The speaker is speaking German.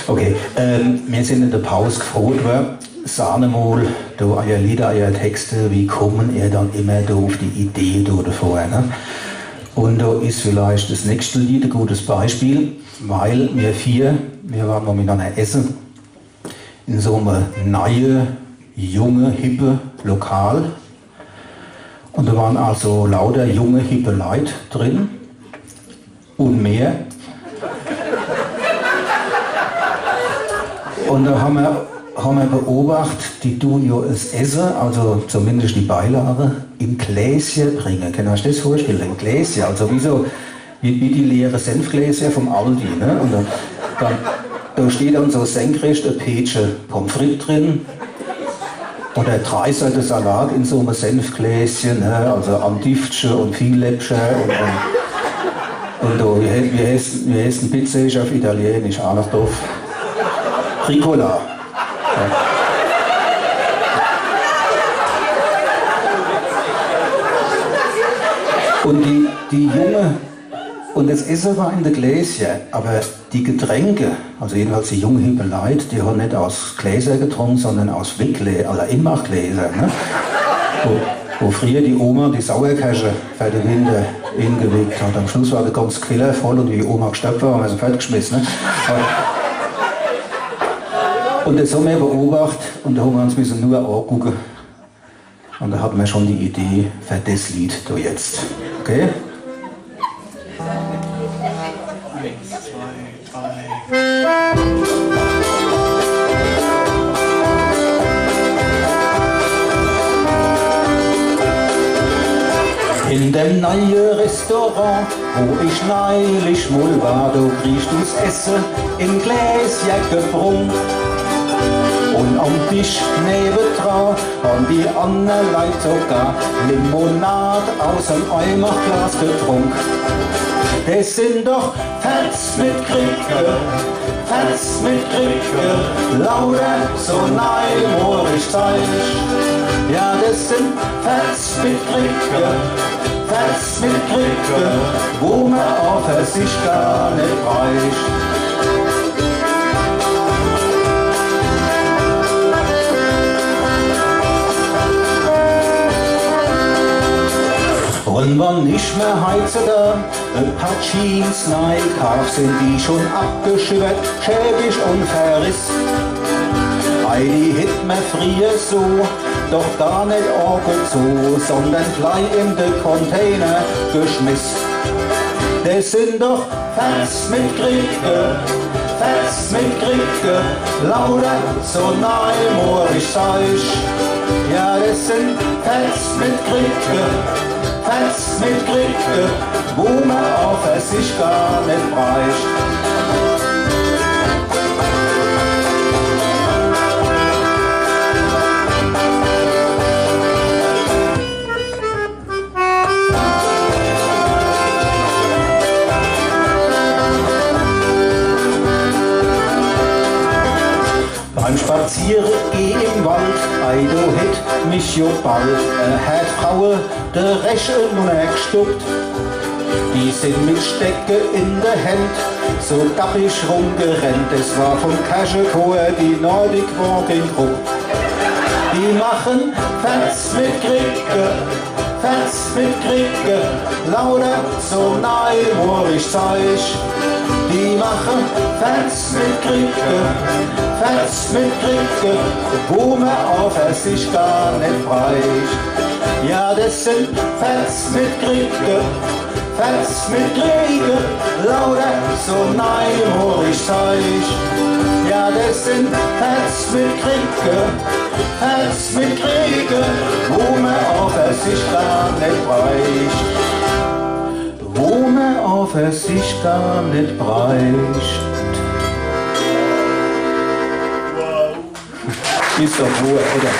Okay, wir sind in der Pause gefragt worden, sagen mal, da euer Lieder, euer Texte, wie kommen ihr dann immer da auf die Idee da davor, ne? Und da ist vielleicht das nächste Lied ein gutes Beispiel, weil wir waren mal miteinander essen, in so einem neuen, junge, hippe Lokal. Und da waren also lauter junge, hippe Leute drin und mehr. Und da haben wir beobachtet, die tun ja das Essen, also zumindest die Beilage, in Gläschen bringen. Kann ich das vorstellen? In Gläschen, also wie die leeren Senfgläser vom Aldi. Ne? Und dann, da steht dann so senkrecht ein Päckchen Pommes frites drin. Oder 3 Seiten Salat in so einem Senfgläschen, ne? Also Antiftchen und Vieläppchen und wie heißt ein Pizza auf Italienisch, auch noch doof. Ricola. Ja. Und die junge, und das Essen war in der Gläschen, aber die Getränke, also jedenfalls die jungen hippe Leute, die haben nicht aus Gläsern getrunken, sondern aus Weggläsern, also Inmachgläsern. Ne? Wo früher die Oma die Sauerkirsche für den Winter hingelegt hat. Am Schluss war der ganze Keller voll und wie die Oma gestorben war, haben wir sie fortgeschmissen. Ne? Und das haben wir beobachtet und da haben wir uns nur angucken. Und da hatten wir schon die Idee für das Lied da jetzt. Okay? 1, 2, 3. In dem neuen Restaurant, wo ich neulich mal war, da kriegst du's Essen in Gläschen gebrummt. Und am Tisch nebendran haben die anderen Leute sogar Limonade aus dem Eimerglas getrunken. Das sind doch Fans mit Kriege, lauter so neimorig Zeich. Ja, das sind Fans mit Kriege, wo man auf sich gar nicht reicht. Und wann nicht mehr heizen da, ein paar Jeans neu kauf, sind die schon abgeschürt, schäbig und verriss. Die hit mir früher so, doch gar nicht orgelt so, sondern gleich in den Container geschmiss. Das sind doch Fans mit Kriege, lauter so neimorig Zeich. Ja, das sind Fans mit Kriege, wo man auf sich gar nicht reicht. Beim Spazieren im Wald, du hätt mich jo bald, hat Frauen der Reche nur gestoppt. Die sind mit Stecke in der Hand, so dappig rumgerannt. Es war vom Kaschekor die Nordic Walking Group. Die machen Fans mit Kriege, lauter so neimorig Zeich. Die machen Fans mit Kriege, wo man auf sich gar nicht reicht. Ja, das sind Fans mit Kriege, lauter so neimorig Zeich. Ja, das sind Fans mit Kriege, wo man auf sich gar nicht reicht. Wo man auf sich gar nicht reicht. Wow. Ist doch wohl, oder?